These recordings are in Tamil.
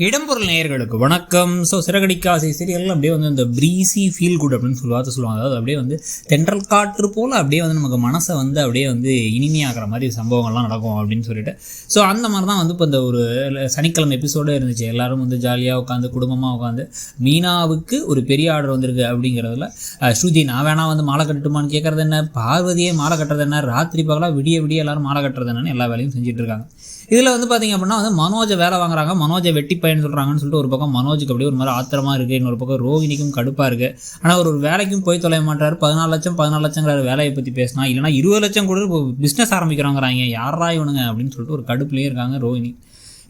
இடம்பொருள் நேயர்களுக்கு வணக்கம். ஸோ சிறகடிக்காசை சீரியல் அப்படியே வந்து இந்த ப்ரீசி ஃபீல் குட் அப்படின்னு சொல்லுவாங்க. அதாவது அப்படியே வந்து தென்றல் காற்று போல் அப்படியே வந்து நமக்கு மனசை வந்து அப்படியே வந்து இனிமையாகிற மாதிரி சம்பவங்கள்லாம் நடக்கும் அப்படின்னு சொல்லிட்டு. ஸோ அந்த மாதிரி தான் வந்து இப்போ இந்த ஒரு சனிக்கிழமை எபிசோடு இருந்துச்சு. எல்லோரும் வந்து ஜாலியாக உட்காந்து குடும்பமாக உட்காந்து மீனாவுக்கு ஒரு பெரிய ஆர்டர் வந்திருக்கு அப்படிங்கிறதுல ஸ்ருதி நான் வேணா வந்து மாலை கட்டுமான்னு கேட்குறது என்ன, பார்வதியே மாலை கட்டுறது என்ன, ராத்திரி பகலாக விடிய எல்லோரும் மாலை கட்டுறது என்னன்னு எல்லா வேலையும் செஞ்சுட்டு இருக்காங்க. இதில் வந்து பார்த்திங்க அப்படின்னா வந்து மனோஜை வேலை வாங்குறாங்க, மனோஜை வெட்டி பையன் சொல்கிறாங்கன்னு சொல்லிட்டு ஒரு பக்கம் மனோஜுக்கு அப்படியே ஒரு மாதிரி ஆத்திரமாக இருக்குது, இன்னொரு பக்கம் ரோகிணிக்கும் கடுப்பாக இருக்குது. ஆனால் ஒரு வேலைக்கும் போய் தொலைய மாட்டார். 14 லட்சங்கிற வேலையை பற்றி பேசினா, இல்லைனா 20 லட்சம் கூட இப்போ பிஸ்னஸ் ஆரம்பிக்கிறாங்கிறாங்க, யாரா இவனுங்க அப்படின்னு சொல்லிட்டு ஒரு கடுப்புலேயே இருக்காங்க ரோகிணி.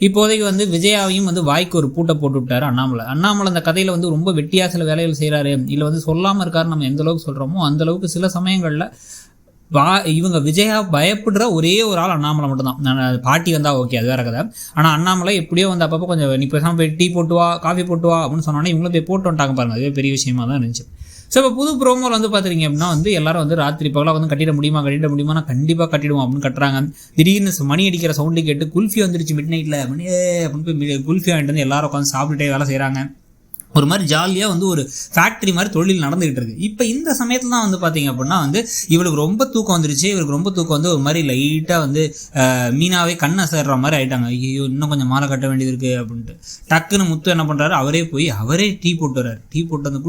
இப்போதைக்கு வந்து விஜயாவையும் வந்து வாய்க்கு ஒரு பூட்டை போட்டு விட்டார் அண்ணாமலை அந்த கதையில் வந்து ரொம்ப வெட்டியாக சில வேலைகள் செய்கிறாரு, இல்லை வந்து சொல்லாமல் இருக்காரு. நம்ம எந்த அளவுக்கு சொல்கிறோமோ அந்தளவுக்கு சில சமயங்களில் இவங்க விஜயா பயப்படுற ஒரே ஒரு ஆள் அண்ணாமலை மட்டும்தான். நான் பாட்டி வந்தால் ஓகே, அது வேற கதை. ஆனால் அண்ணாமலை எப்படியோ வந்து அப்பப்போ கொஞ்சம் நீ பேசாமல் போய் டீ போட்டு வா, காஃபி போட்டு வா அப்படின்னு சொன்னோன்னே இவங்களும் போய் போட்டு வந்துட்டாங்க பாருங்கள். அதுவே பெரிய விஷயமா தான் இருந்துச்சு. ஸோ இப்போ புது ப்ரோமோவில் வந்து பார்த்துருங்க அப்படின்னா வந்து எல்லாரும் வந்து ராத்திரி பகலாக வந்து கட்டிட முடியுமா நான் கண்டிப்பாக கட்டிடுவோம் அப்படின்னு கட்டுறாங்க. திடீர்னு மணி அடிக்கிற சவுண்டு கேட்டு குல்ஃபி வந்துருச்சு மிட் நைட்டில் அப்படின்னு போய் குல்ஃபி வாங்கிட்டு வந்து எல்லாரும் உட்காந்து சாப்பிட்டுட்டே வேலை செய்கிறாங்க. ஒரு மாதிரி ஜாலியாக வந்து ஒரு ஃபேக்ட்ரி மாதிரி தொழில் நடந்துகிட்டு இருக்கு. இப்போ இந்த சமயத்தில் தான் வந்து பார்த்தீங்க அப்படின்னா வந்து இவருக்கு ரொம்ப தூக்கம் வந்துருச்சு. வந்து ஒரு மாதிரி லைட்டாக வந்து மீனாவே கண்ணை சேர்ற மாதிரி ஆகிட்டாங்க. ஐயோ இன்னும் கொஞ்சம் மாலை கட்ட வேண்டியது இருக்குது அப்படின்ட்டு டக்குன்னு முத்து என்ன பண்ணுறாரு, அவரே டீ போட்டு வர்றாரு. டீ போட்டு வந்து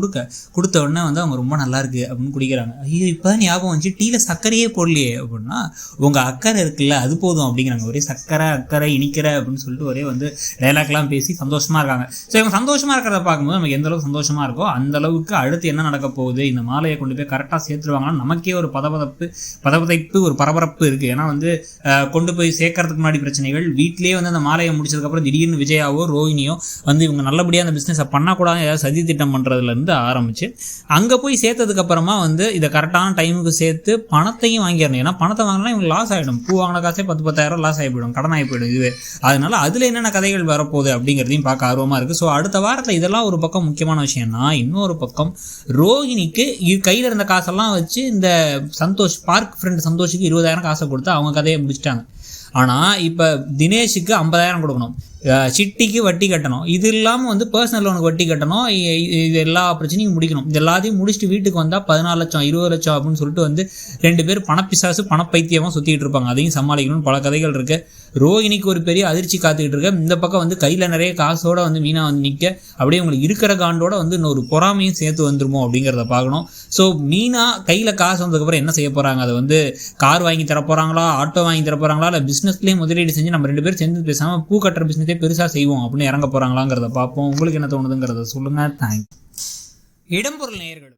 கொடுத்த உடனே வந்து அவங்க ரொம்ப நல்லா இருக்குது அப்படின்னு குடிக்கிறாங்க. ஐயோ இப்போ ஞாபகம் வந்துச்சு, டீயில் சர்க்கரையே போடலையே அப்படின்னா, உங்கள் அக்கறை இருக்குல்ல அது போதும் அப்படிங்கிறாங்க. ஒரே அக்கறை இனிக்கிற அப்படின்னு சொல்லிட்டு ஒரே வந்து டைலாக்லாம் பேசி சந்தோஷமாக இருக்காங்க. ஸோ இவங்க சந்தோஷமாக இருக்கிறத பார்க்கும்போது நமக்கு எந்த அளவுக்கு சந்தோஷமா இருக்கோ அந்த அளவுக்கு அடுத்து என்ன நடக்க போகுது, இந்த மாலையை கொண்டு போய் கரெக்டாக சேர்த்துருவாங்கன்னா நமக்கே ஒரு பதபதைப்பு ஒரு பரபரப்பு இருக்குது. ஏன்னா வந்து கொண்டு போய் சேர்க்கறதுக்கு முன்னாடி பிரச்சனைகள், வீட்லேயே வந்து அந்த மாலையை முடிச்சதுக்கப்புறம் திடீர்னு விஜயாவோ ரோஹிணியோ வந்து இவங்க நல்லபடியாக அந்த பிஸ்னஸை பண்ணக்கூடாது ஏதாவது சதி திட்டம் பண்ணுறதுலேருந்து ஆரம்பிச்சு அங்கே போய் சேர்த்ததுக்கப்புறமா வந்து இதை கரெக்டான டைமுக்கு சேர்த்து பணத்தையும் வாங்கிடணும். ஏன்னா பணத்தை வாங்கினா இவங்க லாஸ் ஆகிடும். பூ வாங்கின காசே 10,000 லாஸ் ஆகி போயிடும், கடன் ஆகி போயிடும். இதுவே அதனால அதில் என்னென்ன கதைகள் வரப்போகுது அப்படிங்கிறதையும் பார்க்க ஆர்வமாக இருக்குது. ஸோ அடுத்த வாரத்தில் இதெல்லாம் ஒரு பக்கம் முக்கியமான விஷயம்னா, இன்னொரு பக்கம் ரோஹிணிக்கு கையில் இருந்த காசெல்லாம் வச்சு இந்த பார்க் ஃப்ரெண்ட் சந்தோஷுக்கு 20,000 காசை கொடுத்து அவங்க கதையை முடிச்சிட்டாங்க. ஆனால் இப்போ தினேஷுக்கு 50,000 கொடுக்கணும், சிட்டிக்கு வட்டி கட்டணும், இது இல்லாமல் வந்து பர்சனல் லோனுக்கு வட்டி கட்டணும், இது எல்லா பிரச்சனையும் முடிக்கணும். இது எல்லாத்தையும் முடிச்சுட்டு வீட்டுக்கு வந்தால் 14 லட்சம் 20 லட்சம் அப்படின்னு சொல்லிட்டு வந்து 2 பேர் பணப்பிசாசு பணப்பைத்தியமாக சுற்றிட்டு இருப்பாங்க. அதையும் சமாளிக்கணும்னு பல கதைகள் இருக்குது. ரோஹிணிக்கு ஒரு பெரிய அதிர்ச்சி காத்துக்கிட்டு இருக்கு. இந்த பக்கம் வந்து கையில் நிறைய காசோட வந்து மீனா வந்து நிற்க அப்படியே உங்களுக்கு இருக்கிற காண்டோட வந்து இன்னொரு பொறாமையும் சேர்த்து வந்துருமோ அப்படிங்கிறத பார்க்கணும். ஸோ மீனா கையில் காசு வந்ததுக்கப்புறம் என்ன செய்ய போகிறாங்க, அதை வந்து கார் வாங்கி தர போகிறாங்களா, ஆட்டோ வாங்கி தர போகிறாங்களா, இல்லை பிஸ்னஸ்லேயே முதலீடு செஞ்சு நம்ம 2 பேரும் சேர்ந்து பேசாமல் பூ கட்டுற பிஸ்னஸே பெருசாக செய்வோம் அப்படின்னு இறங்க போகிறாங்களாங்கிறத பார்ப்போம். உங்களுக்கு என்ன தோணுதுங்கிறத சொல்லுங்கள். தேங்க்ஸ். இடம்பொருள் நேயர்கள்.